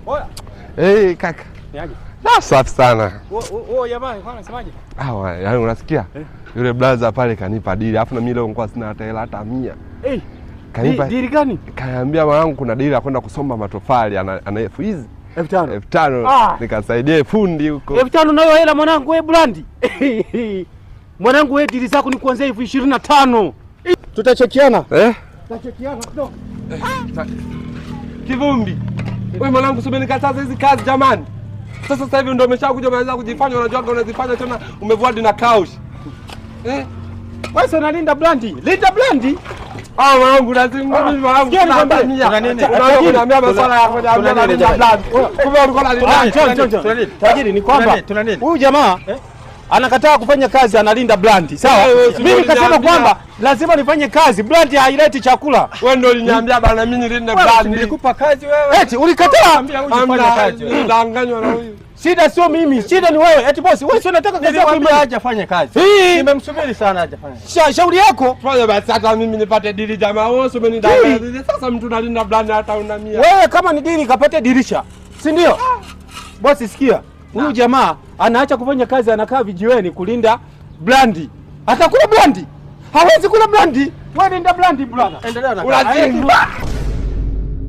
Oya. Kaka. Niaje? Safi sana. Jamaa, unasemaje? Yaani unasikia? Yule brother pale kanipa dili. Alafu na mimi leo nilikuwa sina hata hela hata 100. Kanipa dili gani? Kaniambia mwanangu kuna dili ya kwenda kusomba matofali ana elfu hizi. 5,000. Nikasaidie fundi huko. 5,000 nayo hela mwanangu wewe Brandi. Mwanangu wewe dili zako ni kuanzia 25,000. Tutachekiana. Tutachekiana kidogo. Kivumbi. Wewe mwanangu subiri nikataza hizi kazi jamani. Sasa hivi ndio umeshakuja umeanza kujifanya unajua unazifanya tena umevuadi na couch. Wewe sio unalinda Brandi. Linda Brandi. Mwanangu lazima mimi mwanangu kuna nini? Unaambia masuala ya kuambia linda Brandi. Kumbe ulikuwa unalinda. Tajiri ni kwamba huyu jamaa anakataa kufanya kazi analinda Brandi. Sawa? Mimi nikasema kwamba lazima nifanye kazi. Brandi haileti chakula. Wewe ndio uliniambia bana mimi nilinde Brandi. Nilikupa kazi wewe. Eti ulikataa. Ufanye kazi. Ndanganywa na huyu. Shida sio mimi, shida ni wewe. Eti boss, wewe sio unataka kazi yako mimi aje afanye kazi. Nimemsubiri sana aje afanye. Shauri yako. Fanya basi hata mimi nipate dili jamaa. Wewe sio umenidanganya. Sasa mtu analinda Brandi hata una 100. Wewe kama ni dili kapate dirisha. Si ndio? Boss sikia. Huyu jamaa anaacha kufanya kazi anakaa vijiweni kulinda Brandi. Atakula Brandi? Hawezi kula Brandi. Wewe linda Brandi brother. Endelea na kazi.